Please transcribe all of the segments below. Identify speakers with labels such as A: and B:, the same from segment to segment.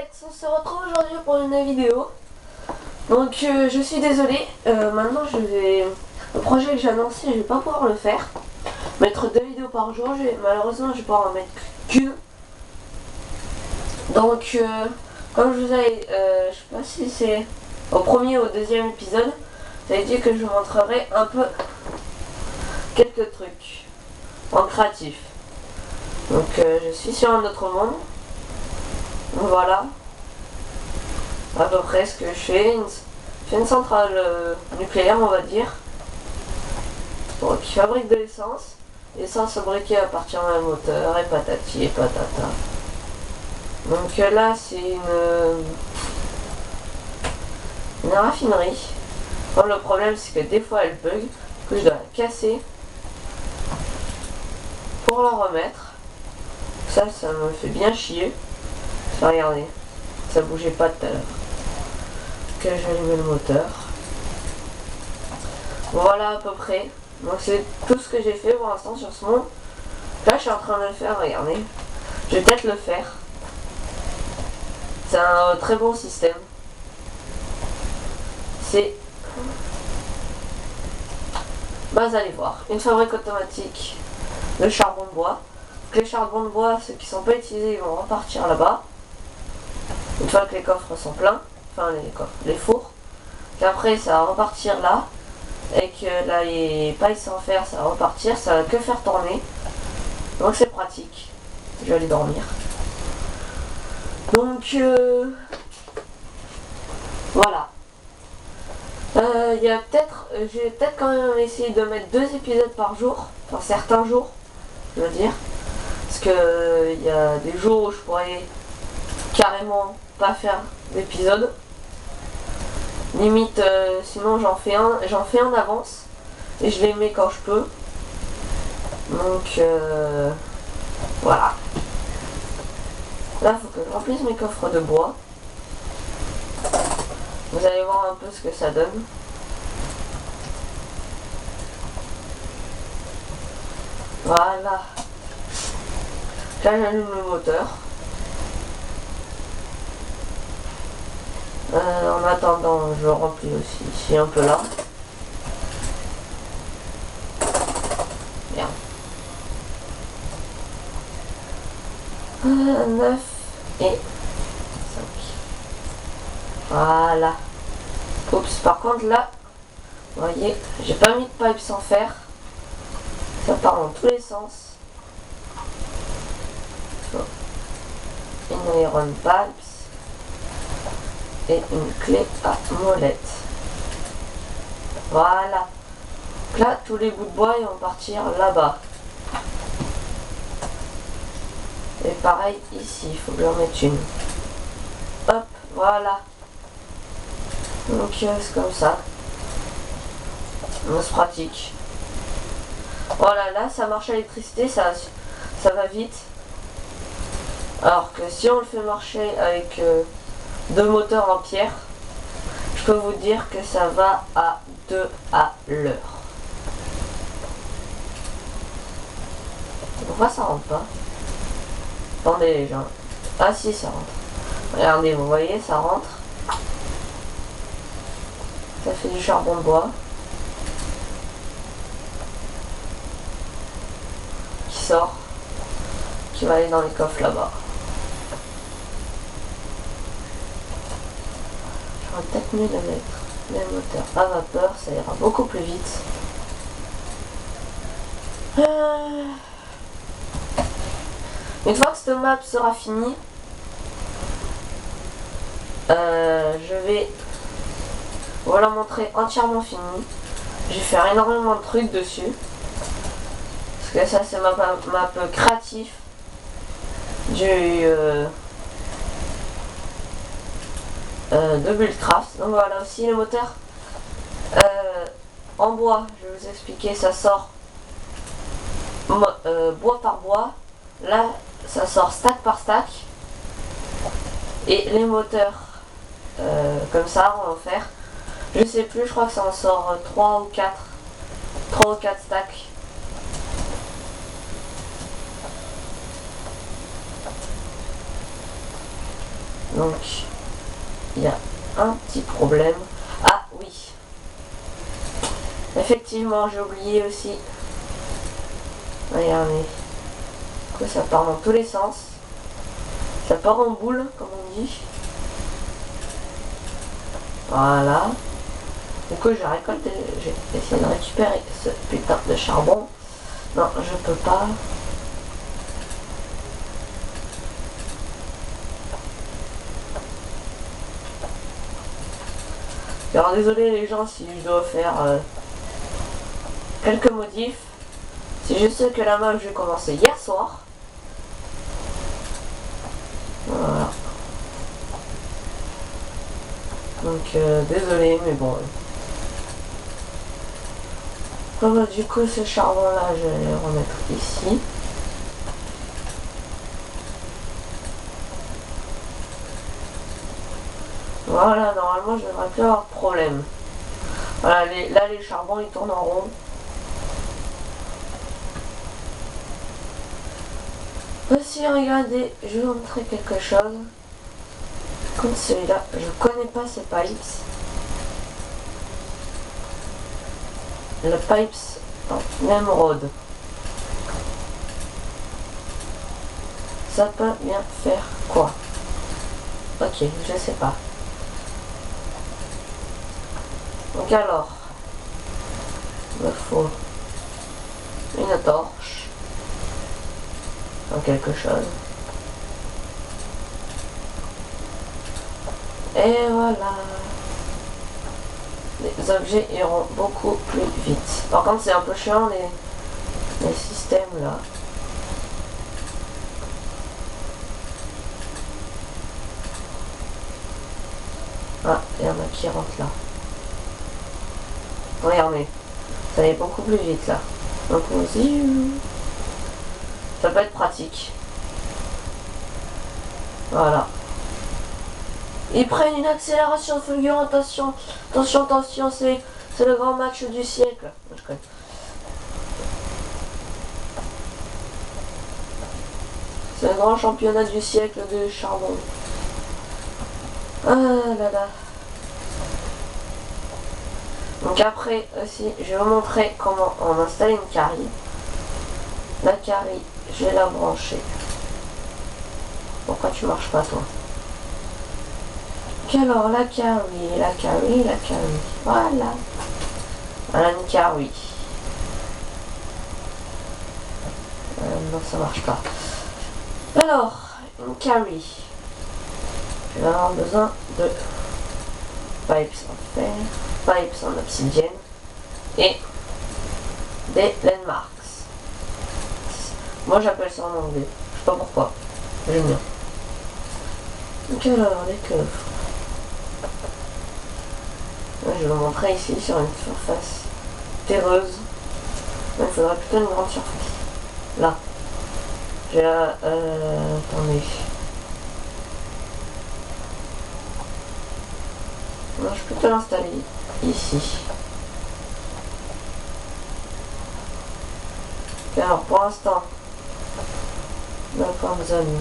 A: Alex, on se retrouve aujourd'hui pour une vidéo. Donc je suis désolée, maintenant le projet que j'ai annoncé, je vais pas pouvoir le faire. Mettre 2 vidéos par jour, malheureusement je vais pouvoir en mettre qu'une. Donc comme je vous avais, je sais pas si c'est au premier ou au deuxième épisode, j'avais dit que je vous montrerai un peu quelques trucs en créatif. Donc je suis sur un autre monde. Voilà à peu près ce que je fais. Je fais une centrale nucléaire, on va dire, qui fabrique de l'essence. L'essence fabriquée à partir d'un moteur et patati et patata. Donc là c'est une raffinerie. Bon, le problème c'est que des fois elle bug, du coup je dois la casser pour la remettre. Ça me fait bien chier. Regardez, ça bougeait pas tout à l'heure. Que j'allume le moteur. Voilà à peu près. Donc c'est tout ce que j'ai fait pour l'instant sur ce monde. Là je suis en train de le faire, regardez. Je vais peut-être le faire. C'est un très bon système. C'est... Bah vous allez voir. Une fabrique automatique de charbon de bois. Donc les charbons de bois, ceux qui sont pas utilisés, ils vont repartir là-bas. Une fois que les coffres sont pleins, enfin les fours, puis après ça va repartir là, et que là les pailles sans fer, ça va repartir, ça va que faire tourner, donc c'est pratique. Je vais aller dormir. Donc voilà. Je vais peut-être quand même essayer de mettre 2 épisodes par jour, enfin certains jours, je veux dire, parce que il y a des jours où je pourrais carrément pas faire d'épisode. Limite, sinon j'en fais en avance et je les mets quand je peux. Donc voilà. Là, il faut que je remplisse mes coffres de bois. Vous allez voir un peu ce que ça donne. Voilà. Là, j'allume le moteur. En attendant, je remplis aussi ici un peu là. Bien. 9 et 5. Voilà. Oups, par contre là, vous voyez, j'ai pas mis de pipe sans fer. Ça part dans tous les sens. Une iron pipes. Et une clé à molette. Voilà. Donc là, tous les bouts de bois ils vont partir là-bas. Et pareil ici, il faut que j'en mette une. Hop, voilà. Donc c'est comme ça. C'est pratique. Voilà, là ça marche à l'électricité, ça va vite. Alors que si on le fait marcher avec 2 moteurs en pierre, je peux vous dire que ça va à 2 à l'heure. Pourquoi ça rentre pas? Attendez les gens. Ah si, ça rentre. Regardez, vous voyez, ça rentre. Ça fait du charbon de bois. Qui sort. Qui va aller dans les coffres là-bas. J'aurais peut-être mieux de mettre les moteurs à vapeur, ça ira beaucoup plus vite. Une fois que cette map sera finie, je vais vous la montrer entièrement finie. Je vais faire énormément de trucs dessus. Parce que ça c'est ma map créative de Buildcraft. Donc voilà, aussi les moteurs en bois, je vais vous expliquer, ça sort bois par bois. Là ça sort stack par stack. Et les moteurs comme ça on va en faire, je sais plus, je crois que ça en sort 3 ou 4 stacks. Donc, il y a un petit problème. Ah oui. Effectivement, j'ai oublié aussi. Regardez. Que ça part dans tous les sens. Ça part en boule, comme on dit. Voilà. Du coup, j'ai récolté. J'ai essayé de récupérer ce putain de charbon. Non, je peux pas. Alors désolé les gens si je dois faire quelques modifs. C'est juste que la map j'ai commencé hier soir. Voilà. Donc désolé mais bon. Voilà, du coup ce charbon là je vais le remettre ici. Voilà, normalement je devrais plus avoir de problème. Voilà, là les charbons ils tournent en rond. Aussi, regardez, je vais vous montrer quelque chose. Comme celui-là, je connais pas ces pipes. Le pipes en émeraude. Ça peut bien faire quoi? Ok, je sais pas. Donc alors, il me faut une torche, quelque chose. Et voilà. Les objets iront beaucoup plus vite. Par contre, c'est un peu chiant les systèmes là. Ah, il y en a qui rentrent là. Regardez, ça va beaucoup plus vite là. Donc aussi, ça peut être pratique. Voilà. Ils prennent une accélération fulgurante. Attention, attention, attention, c'est le grand match du siècle. C'est le grand championnat du siècle de charbon. Ah là là. Donc après aussi, je vais vous montrer comment on installe une carry. La carry, je vais la brancher. Pourquoi tu marches pas toi? Alors la carry, la carry, la carry. Voilà. Voilà une carry. Non, ça marche pas. Alors, une carry. Je vais avoir besoin de pipes en fer, pipes en obsidienne et des landmarks. Moi j'appelle ça en anglais. Je sais pas pourquoi. J'aime bien. Donc alors, les coffres. Je vais vous montrer ici sur une surface terreuse. Il faudrait plutôt une grande surface. Là. J'ai attendez. Non, je peux plutôt l'installer ici. Alors pour l'instant, dans le point de zone,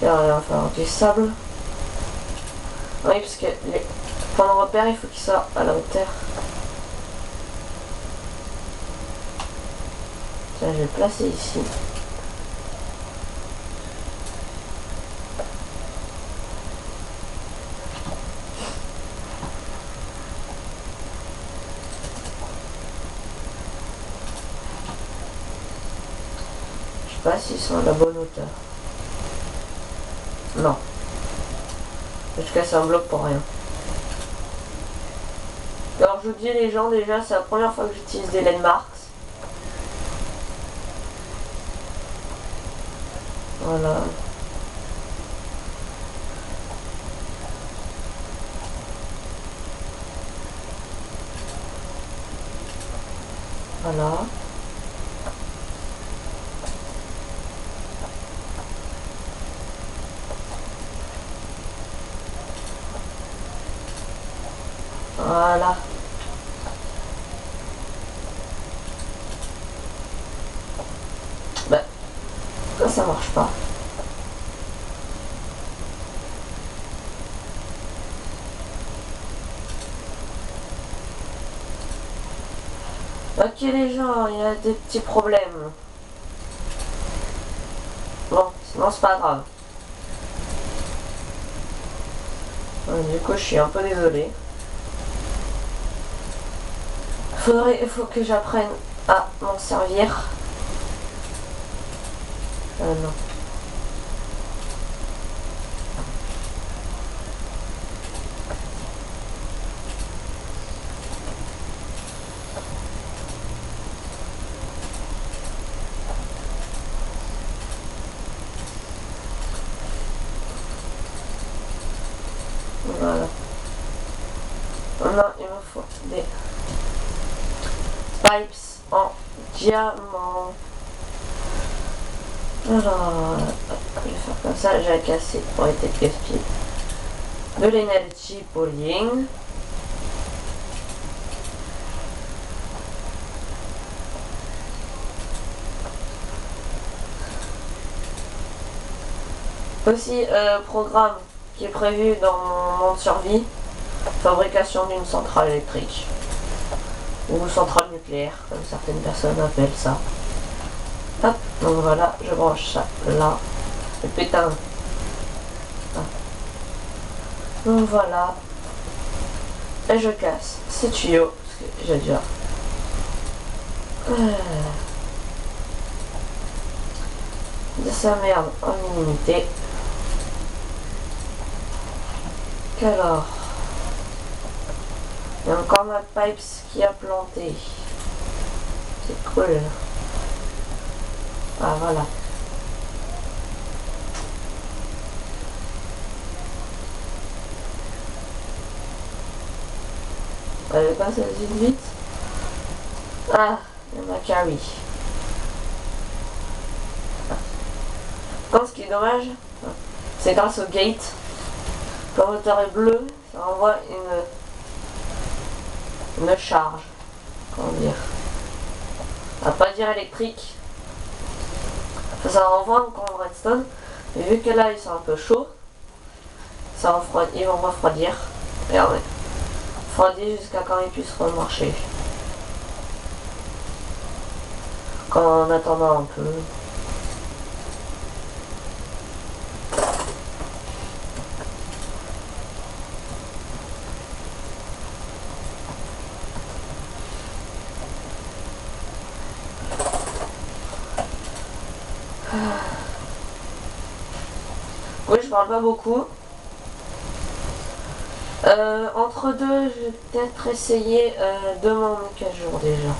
A: il va falloir du sable. Oui, parce que les points de repère, il faut qu'ils soient à la hauteur. Tiens, je vais le placer ici. Je sais pas s'ils sont à la bonne hauteur. Non. Je casse un bloc pour rien. Alors je vous dis les gens, déjà c'est la première fois que j'utilise des landmarks. Voilà. Voilà. Voilà. Ben, ça marche pas. Ok les gens, il y a des petits problèmes. Bon, sinon c'est pas grave. Du coup, je suis un peu désolé. Il faut que j'apprenne à m'en servir. Non. Voilà. Non, il me faut des pipes en diamant. Alors, je vais faire comme ça, j'ai cassé pour être gaspillé. De l'énergie pooling. Aussi, programme qui est prévu dans mon monde survie, fabrication d'une centrale électrique. Ou centrale nucléaire, comme certaines personnes appellent ça. Hop, donc voilà, je branche ça là. Et putain. Ah. Donc voilà. Et je casse ces tuyaux, parce que j'ai déjà... de sa merde en illimité. Alors, il y a encore ma pipes qui a planté. C'est cool. Ah voilà. Elle passe vite. Ah, il y a ma carry. Quand ce qui est dommage, c'est grâce au gate. Quand le moteur est bleu, ça envoie une charge. Comment dire? On va pas dire électrique. Enfin, ça envoie encore en redstone. Mais vu que là ils sont un peu chauds, ils vont refroidir. Regardez. Refroidir jusqu'à quand ils puissent remarcher. En attendant un peu. Oui, je parle pas beaucoup. Entre deux, je vais peut-être essayer de m'en mettre à jour déjà.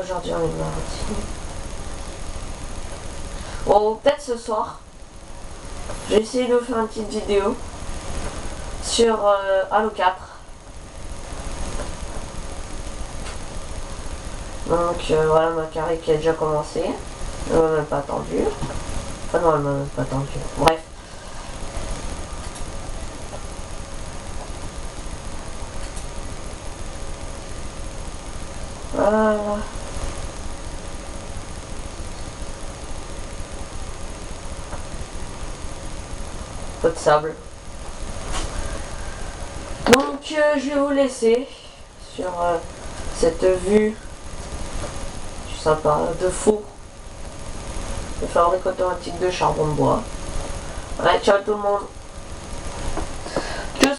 A: Aujourd'hui on est mardi. Bon, peut-être ce soir. J'ai essayé de vous faire une petite vidéo sur Halo 4. Donc voilà ma carré qui a déjà commencé. Elle m'a même pas attendu. Enfin non, elle m'a même pas attendu. Bref. Voilà. Peu de sable. Donc je vais vous laisser sur cette vue sympa de four de fabrique automatique de charbon de bois. Allez, ciao tout le monde.